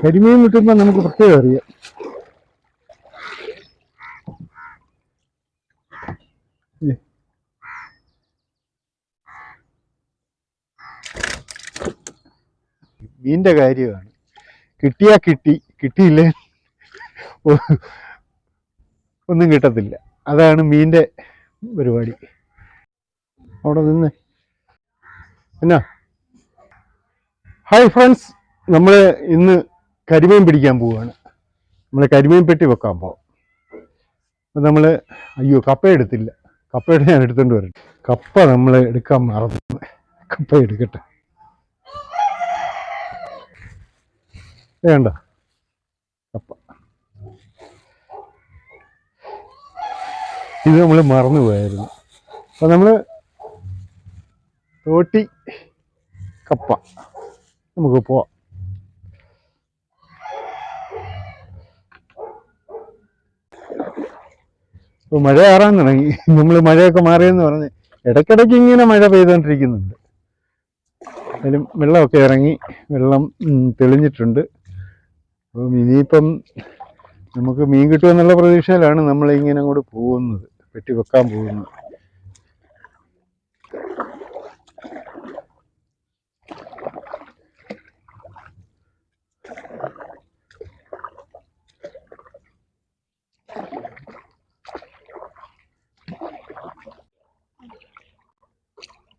കരിമീൻ കിട്ടുമ്പോൾ നമുക്ക് പ്രത്യേകം അറിയാം. മീനിന്റെ കാര്യമാണ്. കിട്ടിയാ കിട്ടി, കിട്ടിയില്ലേ ഒന്നും കിട്ടത്തില്ല. അതാണ് മീനിന്റെ പരിപാടി. അവിടെ നിന്ന് എന്നാ ഹായ് ഫ്രണ്ട്സ്, നമ്മൾ ഇന്ന് കരിമീൻ പിടിക്കാൻ പോവുകയാണ്. നമ്മൾ കരിമീൻ പെട്ടി വെക്കാൻ പോവാം. അപ്പം നമ്മൾ കപ്പ എടുത്തില്ല. കപ്പയുടെ ഞാൻ എടുത്തുകൊണ്ട് വരും. കപ്പ നമ്മൾ എടുക്കാൻ മറന്നു. കപ്പ എടുക്കട്ടെ. വേണ്ട കപ്പ ഇത് നമ്മൾ മറന്നു പോയായിരുന്നു. അപ്പം നമ്മൾ തോട്ടി കപ്പ നമുക്ക് പോവാം. ഇപ്പോൾ മഴ കയറാൻ തുടങ്ങി. നമ്മൾ മഴയൊക്കെ മാറിയെന്ന് പറഞ്ഞ് ഇടയ്ക്കിടയ്ക്ക് ഇങ്ങനെ മഴ പെയ്തുകൊണ്ടിരിക്കുന്നുണ്ട്. അതിലും വെള്ളമൊക്കെ ഇറങ്ങി, വെള്ളം തെളിഞ്ഞിട്ടുണ്ട്. അപ്പം ഇനിയിപ്പം നമുക്ക് മീൻ കിട്ടുമെന്നുള്ള പ്രതീക്ഷയിലാണ് നമ്മളിങ്ങനെ അങ്ങോട്ട് പോകുന്നത്, പെട്ടി വെക്കാൻ പോകുന്നത്.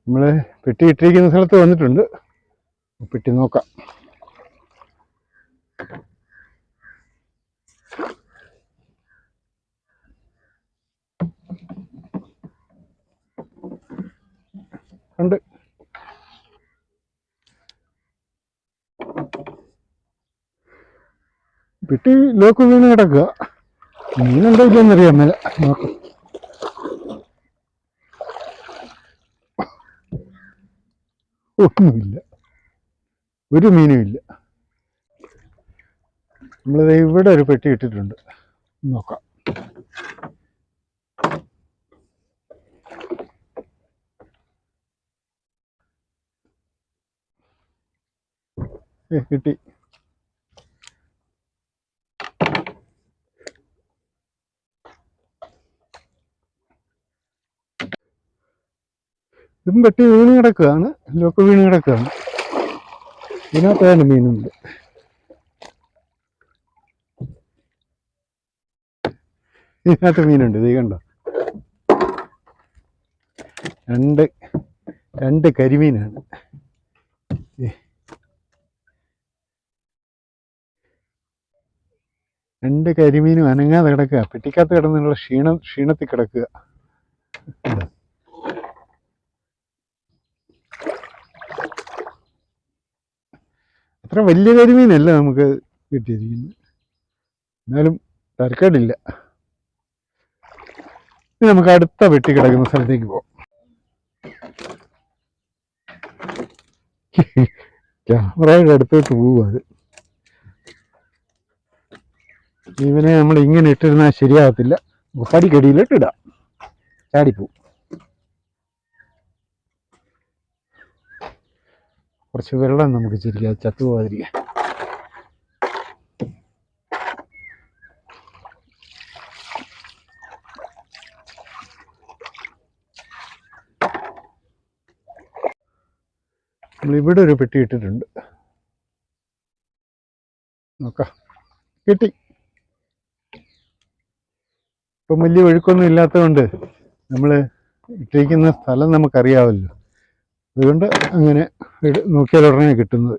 നമ്മൾ പെട്ടി ഇട്ടിരിക്കുന്ന സ്ഥലത്ത് വന്നിട്ടുണ്ട്. പെട്ടി നോക്കാം. ഉണ്ട്. പെട്ടി ലോക്ക് വീണ് കിടക്കുക. മീനുണ്ടോ ഇല്ലെന്നറിയാൻ മേല. നോക്കാം. ഒന്നുമില്ല, ഒരു മീനും ഇല്ല. നമ്മളിത് ഇവിടെ ഒരു പെട്ടി ഇട്ടിട്ടുണ്ട്. നോക്കാം. കിട്ടി. ഇതും പെട്ടി വീണ് കിടക്കുകയാണ്, ലോക്ക് വീണ് കിടക്കുകയാണ്. ഇതിനകത്താണ് മീനുണ്ട്. ഇതിനകത്ത് മീനുണ്ട്. ഇത് കണ്ടോ, രണ്ട് കരിമീനാണ്. രണ്ട് കരിമീനും അനങ്ങാതെ കിടക്കുക. പെട്ടിക്കകത്ത് കിടന്നുള്ള ക്ഷീണത്തിൽ കിടക്കുക. അത്ര വലിയ കരിമീനല്ല നമുക്ക് കിട്ടിയിരിക്കുന്നത്, എന്നാലും തരക്കേടില്ല. ഇനി നമുക്ക് അടുത്ത പെട്ടി കിടക്കുന്ന സ്ഥലത്തേക്ക് പോകാം. ക്യാമറയുടെ അടുത്തോട്ട് പോവുക. അത് ഇവനെ നമ്മൾ ഇങ്ങനെ ഇട്ടിരുന്നാൽ ശരിയാകത്തില്ല. പടിക്കടിയിലിട്ട് ഇടാം, ചാടിപ്പോവും. കുറച്ച് വെള്ളം നമുക്ക് ചിരിക്കാം, ചത്തുപോകാതിരിക്കാൻ. നമ്മളിവിടെ ഒരു പെട്ടി ഇട്ടിട്ടുണ്ട്. നോക്കാം. കിട്ടി. ഇപ്പം വലിയ ഒഴുക്കൊന്നും ഇല്ലാത്തതുകൊണ്ട് നമ്മൾ ഇട്ടിരിക്കുന്ന സ്ഥലം നമുക്കറിയാമല്ലോ. അതുകൊണ്ട് അങ്ങനെ നോക്കിയാൽ ഉടനെ കിട്ടുന്നത്.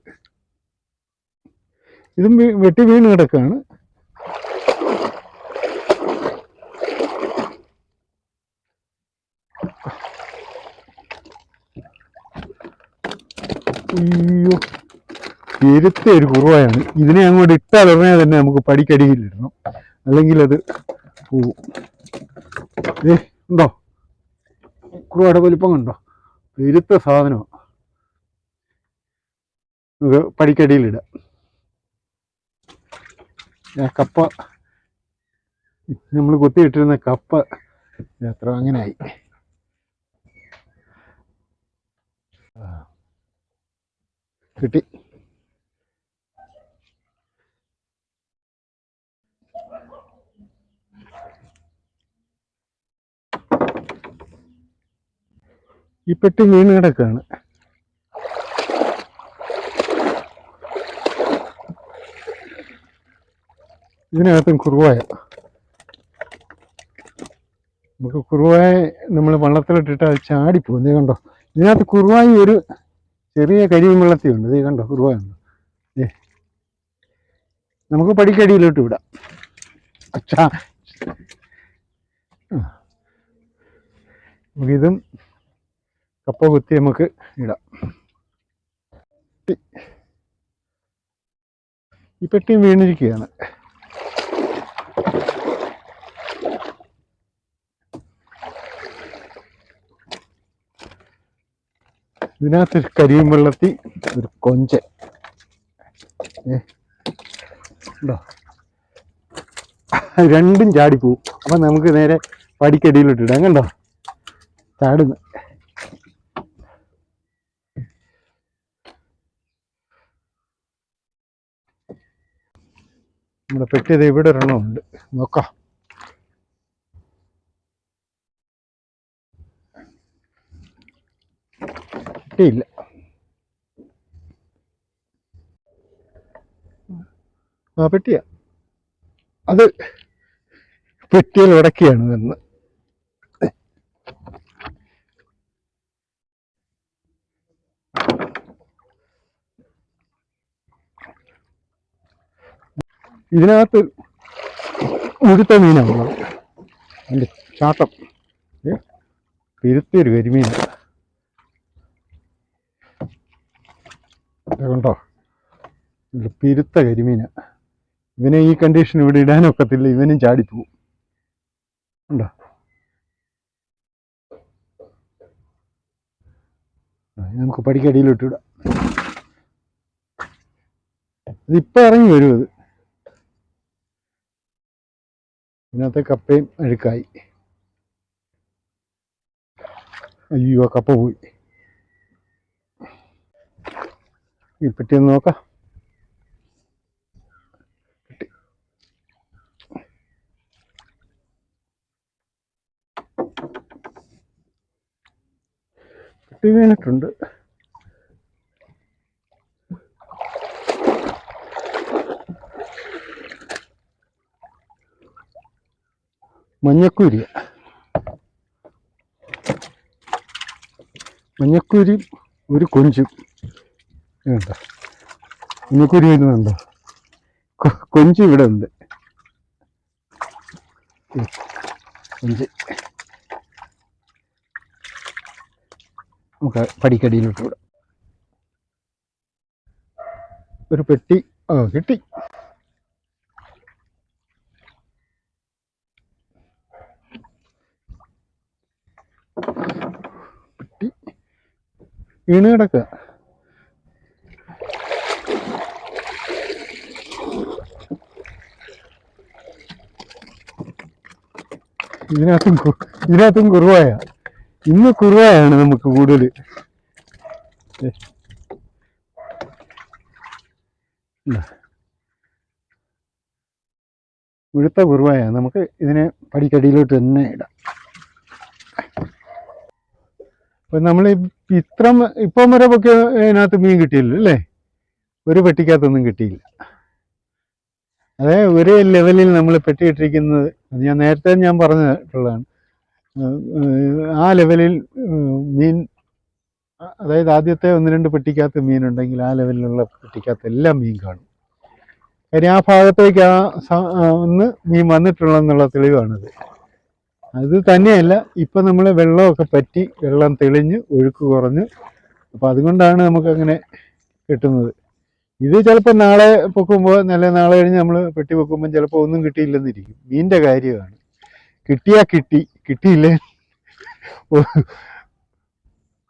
ഇതും വെട്ടി വീണ് കിടക്കുകയാണ്. അയ്യോ, പെരുത്ത ഒരു കുറുവായാണ്. ഇതിനെ അങ്ങോട്ട് ഇട്ടാൽ ഉടനെ തന്നെ നമുക്ക് പടിക്കടിയിലിടണം, അല്ലെങ്കിൽ അത് പോവും. ഉണ്ടോ കുറുവയുടെ വലിപ്പം കണ്ടോ? പെരുത്ത സാധനമാണ്. നമുക്ക് പടിക്കടിയിലിടാം. കപ്പ നമ്മൾ കൊത്തിയിട്ടിരുന്ന കപ്പ എത്ര അങ്ങനെ ആയി. കിട്ടി. ഈ പെട്ടി വീണ് കിടക്കുകയാണ്. ഇതിനകത്തും കുറുവായ. നമുക്ക് കുറുവായ നമ്മൾ വള്ളത്തിലിട്ടിട്ട് അത് ചാടിപ്പോകും. ഇത് കണ്ടോ, ഇതിനകത്ത് കുറുവായി ഒരു ചെറിയ കരിയും വെള്ളത്തിയുണ്ട്. ഇത് കണ്ടോ, കുറുവായ ഉണ്ടോ. നമുക്ക് പടിക്കടിയിലോട്ട് വിടാം. അച്ഛാ, നമുക്കിതും കപ്പ കുത്തി നമുക്ക് ഇടാം. ഈ പെട്ടിയും വീണിരിക്കുകയാണ്. ഇതിനകത്തൊരു കരിയും വെള്ളത്തി ഒരു കൊഞ്ചൻ ഉണ്ടോ, രണ്ടും ചാടിപ്പോവും. അപ്പം നമുക്ക് നേരെ പടിക്കടിയിലോട്ട് ഇടാം. കണ്ടോ ചാടുന്നു. നമ്മുടെ പെട്ടിയത് ഇവിടെ ഒരെണ്ണമുണ്ട്, നോക്കാം. പെട്ടിയില്ല. ആ പെട്ടിയാ, അത് പെട്ടിയിൽ ഉടക്കിയാണ് വന്ന്. ഇതിനകത്ത് മുഴുത്ത മീനാണ് അതിൻ്റെ ചാട്ടം. പിരുത്തിയൊരു കരിമീൻ കണ്ടോ, പിരുത്ത കരിമീന. ഇവനെ ഈ കണ്ടീഷൻ ഇവിടെ ഇടാനൊക്കത്തില്ല, ഇവനും ചാടിപ്പോവും. ഉണ്ടോ, നമുക്ക് പടിക്കടിയിലോട്ട് ഇടാം. ഇതിപ്പോൾ ഇറങ്ങി വരും. അത് ഇതിനകത്തെ കപ്പയും അഴുക്കായി. അയ്യോ, കപ്പ പോയി. ഈ പെട്ടിയൊന്ന് നോക്കാം. പെട്ടി വീണിട്ടുണ്ട്. മഞ്ഞക്കൂരി, മഞ്ഞക്കൂരി ഒരു കൊഞ്ചും കേട്ടോ. മഞ്ഞക്കൂരി വരുന്നുണ്ടോ, കൊഞ്ച് ഇവിടെ ഉണ്ട്. കൊഞ്ച് നമുക്ക് പടിക്കടിയിലോട്ട് വിടാം. ഒരു പെട്ടി കിട്ടി. പെട്ടി വീണ് കിടക്കുക. ഇതിനകത്തും കുറുവായ. ഇന്ന് കുറുവായാണ് നമുക്ക് കൂടുതൽ. മുഴുത്ത കുറുവായ. നമുക്ക് ഇതിനെ പടിക്കടിയിലോട്ട് തന്നെ ഇടാം. അപ്പം നമ്മൾ ഇപ്പം വരെ ഒക്കെ അതിനകത്ത് മീൻ കിട്ടിയില്ല അല്ലേ, ഒരു പെട്ടിക്കകത്തൊന്നും കിട്ടിയില്ല. അതേ ഒരേ ലെവലിൽ നമ്മൾ പെട്ടിയിട്ടിരിക്കുന്നത്, അത് ഞാൻ നേരത്തെ പറഞ്ഞിട്ടുള്ളതാണ്. ആ ലെവലിൽ മീൻ, അതായത് ആദ്യത്തെ 1-2 പെട്ടിക്കകത്ത് മീനുണ്ടെങ്കിൽ ആ ലെവലിലുള്ള പെട്ടിക്കകത്ത് എല്ലാം മീൻ കാണും. കാര്യം ആ ഭാഗത്തേക്ക് ഒന്ന് മീൻ വന്നിട്ടുള്ളതെന്നുള്ള തെളിവാണിത്. അത് തന്നെയല്ല, ഇപ്പം നമ്മൾ വെള്ളമൊക്കെ പറ്റി, വെള്ളം തെളിഞ്ഞ് ഒഴുക്ക് കുറഞ്ഞ്, അപ്പം അതുകൊണ്ടാണ് നമുക്കങ്ങനെ കിട്ടുന്നത്. ഇത് ചിലപ്പോൾ നാളെ പൊക്കുമ്പോൾ, നാളെ കഴിഞ്ഞ് നമ്മൾ പെട്ടി പൊക്കുമ്പോൾ ചിലപ്പോൾ ഒന്നും കിട്ടിയില്ലെന്നിരിക്കും. മീനിൻ്റെ കാര്യമാണ്. കിട്ടിയാൽ കിട്ടി, കിട്ടിയില്ലേ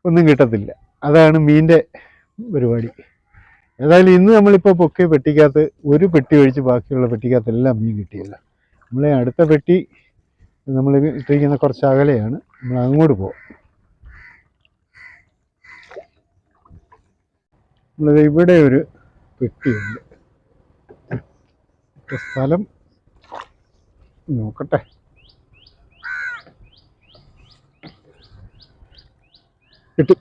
ഒന്നും കിട്ടത്തില്ല. അതാണ് മീനിൻ്റെ പരിപാടി. ഏതായാലും ഇന്ന് നമ്മളിപ്പോൾ പൊക്കിയ പെട്ടിക്കകത്ത് ഒരു പെട്ടി ഒഴിച്ച് ബാക്കിയുള്ള പെട്ടിക്കകത്തെല്ലാം മീൻ കിട്ടിയില്ല. നമ്മളെ അടുത്ത പെട്ടി നമ്മൾ ഇട്ടിരിക്കുന്ന കുറച്ച് അകലെയാണ്, നമ്മൾ അങ്ങോട്ട് പോകാം. നമ്മളത് ഇവിടെ ഒരു പെട്ടിയുണ്ട്. സ്ഥലം നോക്കട്ടെ. കിട്ടി.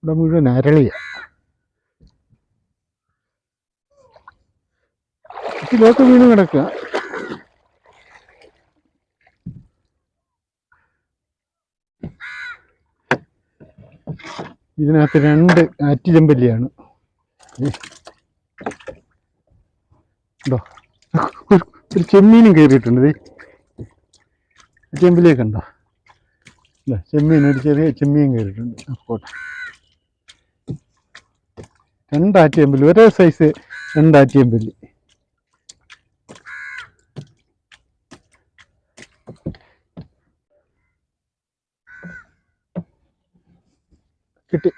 ഇവിടെ മുഴുവൻ അരളിയ. ഇതിലേക്ക് വീണ് കിടക്കുക. ഇതിനകത്ത് 2 ആറ്റിച്ചെമ്പല്ലിയാണ്. ഉണ്ടോ? ഒരു ചെമ്മീനും കയറിയിട്ടുണ്ട്. ചെമ്പിലേക്ക് ഉണ്ടോ? അല്ല, ചെമ്മീൻ, ഒരു ചെറിയ ചെമ്മീൻ കയറിയിട്ടുണ്ട്. പോട്ടെ. 2 ആറ്റിച്ചെമ്പല്ലി, ഒരേ സൈസ് 2 ആറ്റിച്ചെമ്പല്ലി. കിട്ടി.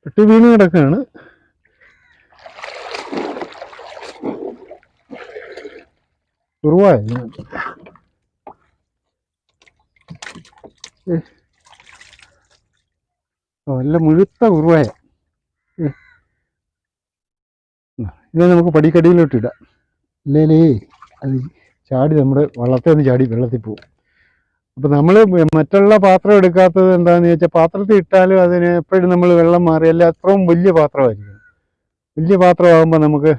പെട്ടി വീണ് കിടക്കുകയാണ്. കുറുവായ നല്ല മുഴുത്ത കുറുവായ. ഇത് നമുക്ക് പടിക്കടിയിലോട്ട് ഇടാം. ഇല്ലേ അത് ചാടി നമ്മുടെ വള്ളത്തിൽ നിന്ന് ചാടി വെള്ളത്തിൽ പോകും. അപ്പം നമ്മൾ മറ്റുള്ള പാത്രം എടുക്കാത്തത് എന്താണെന്ന് ചോദിച്ചാൽ, പാത്രത്തിൽ ഇട്ടാലും അതിന് എപ്പോഴും നമ്മൾ വെള്ളം മാറിയല്ല, അത്രയും വലിയ പാത്രമായിരിക്കും. വലിയ പാത്രമാകുമ്പോൾ നമുക്ക്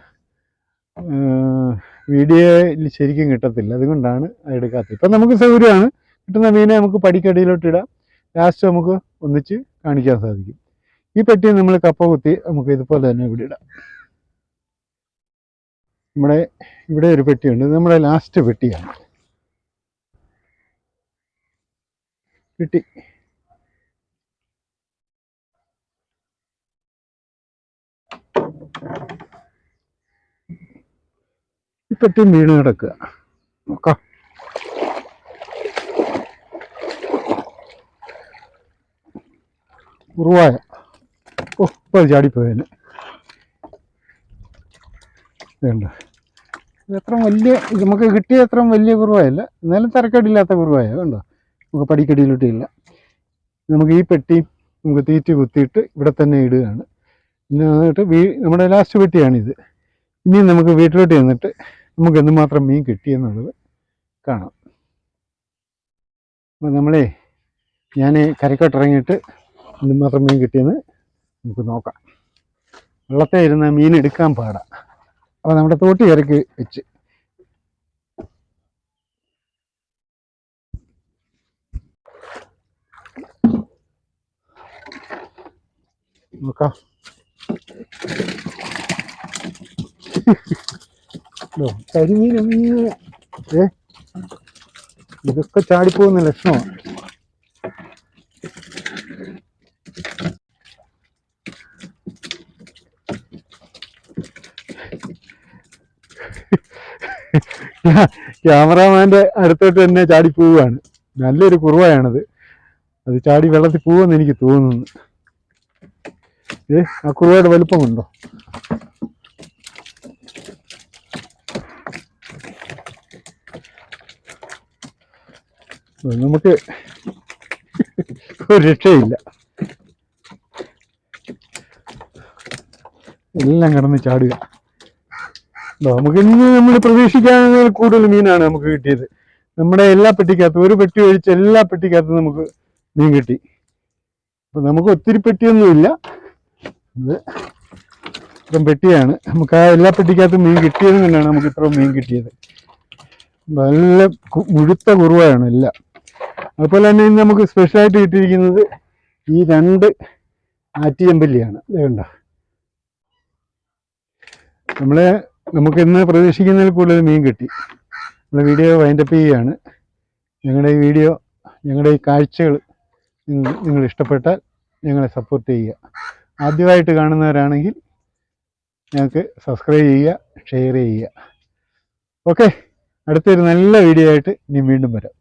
വീഡിയോയിൽ ശരിക്കും കിട്ടത്തില്ല. അതുകൊണ്ടാണ് എടുക്കാത്തത്. ഇപ്പം നമുക്ക് സൗകര്യമാണ്. കിട്ടുന്ന മീനെ നമുക്ക് പടിക്കടിയിലോട്ട് ഇടാം. ലാസ്റ്റ് നമുക്ക് ഒന്നിച്ച് കാണിക്കാൻ സാധിക്കും. ഈ പെട്ടി നമ്മൾ കപ്പ കുത്തി നമുക്ക് ഇതുപോലെ തന്നെ ഇവിടെ ഇടാം. ഇവിടെ ഒരു പെട്ടിയുണ്ട്. നമ്മുടെ ലാസ്റ്റ് പെട്ടിയാണ്. കിട്ടി. ഈ പെട്ടി വീണ് കിടക്കുക. നോക്കാം. കുറുവായ. ഇപ്പോൾ ചാടിപ്പോയതിന് വേണ്ട. ഇതത്ര വലിയ, നമുക്ക് കിട്ടിയ അത്ര വലിയ കുറുവായല്ല, എന്നാലും തരക്കേടില്ലാത്ത കുറുവായ. കണ്ടോ? നമുക്ക് പടിക്കടിയിലോട്ടില്ല. നമുക്ക് ഈ പെട്ടി നമുക്ക് തീറ്റി കുത്തിയിട്ട് ഇവിടെ തന്നെ ഇടുകയാണ്. പിന്നെ എന്നിട്ട് നമ്മുടെ ലാസ്റ്റ് പെട്ടിയാണിത്. ഇനി നമുക്ക് വീട്ടിലോട്ട് ചെന്നിട്ട് നമുക്ക് എന്തുമാത്രം മീൻ കിട്ടിയെന്നുള്ളത് കാണാം. അപ്പം ഞാൻ കരക്കോട്ടിറങ്ങിയിട്ട് എന്തുമാത്രം മീൻ കിട്ടിയെന്ന് നമുക്ക് നോക്കാം. വെള്ളത്തെ ഇരുന്ന് മീൻ എടുക്കാൻ പാടാം. അപ്പോൾ നമ്മുടെ തോട്ടി ഇറക്കി വെച്ച് നോക്കാം. കരിമീൻ ഇതൊക്കെ ചാടിപ്പോകുന്ന ലക്ഷണമാണ്. ക്യാമറാമാൻ്റെ അടുത്തോട്ട് തന്നെ ചാടി പോവുകയാണ്. നല്ലൊരു കുറുവായാണത്. അത് ചാടി വെള്ളത്തിൽ പോവുമെന്ന് എനിക്ക് തോന്നുന്നു. ആ കുറുവയുടെ വലുപ്പമുണ്ടോ? നമുക്ക് ഒരു രക്ഷയില്ല. എല്ലാം കിടന്ന് ചാടുക. നമുക്ക് ഇന്ന് നമ്മൾ പ്രതീക്ഷിക്കാവുന്ന കൂടുതൽ മീനാണ് നമുക്ക് കിട്ടിയത്. നമ്മുടെ എല്ലാ പെട്ടിക്കകത്തും, ഒരു പെട്ടി ഒഴിച്ച് എല്ലാ പെട്ടിക്കകത്തും നമുക്ക് മീൻ കിട്ടി. അപ്പം നമുക്ക് ഒത്തിരി പെട്ടിയൊന്നുമില്ല, ഇത് ഇത്രയും പെട്ടിയാണ്. നമുക്ക് ആ എല്ലാ പെട്ടിക്കകത്തും മീൻ കിട്ടിയത് കൊണ്ടാണ് നമുക്ക് ഇത്രയും മീൻ കിട്ടിയത്. നല്ല മുഴുത്ത കുറുവയാണ് എല്ലാം. അതുപോലെ തന്നെ ഇന്ന് നമുക്ക് സ്പെഷ്യലായിട്ട് കിട്ടിയിരിക്കുന്നത് ഈ 2 ആറ്റിച്ചെമ്പല്ലിയാണ്. വേണ്ട, നമുക്ക് ഇന്ന് പ്രതീക്ഷിക്കുന്നതിൽ കൂടുതൽ മീൻ കിട്ടി. നമ്മൾ വീഡിയോ വൈൻഡപ്പ് ചെയ്യുകയാണ്. ഞങ്ങളുടെ ഈ കാഴ്ചകൾ നിങ്ങൾ ഇഷ്ടപ്പെട്ടാൽ ഞങ്ങളെ സപ്പോർട്ട് ചെയ്യുക. ആദ്യമായിട്ട് കാണുന്നവരാണെങ്കിൽ ഞങ്ങൾക്ക് സബ്സ്ക്രൈബ് ചെയ്യുക, ഷെയർ ചെയ്യുക. ഓക്കെ, അടുത്തൊരു നല്ല വീഡിയോ ആയിട്ട് ഇനി വീണ്ടും വരാം.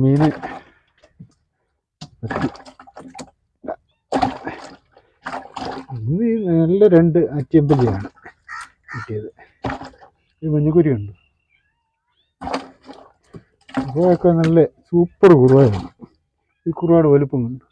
മീൻ നല്ല 2 ആറ്റിച്ചെമ്പല്ലിയാണ് കിട്ടിയത്. ഈ മഞ്ഞക്കുരിയുണ്ട്. കുറുവയൊക്കെ നല്ല സൂപ്പർ കുറുവയാണ്. ഈ കുറുവാട് വലുപ്പം കണ്ടു.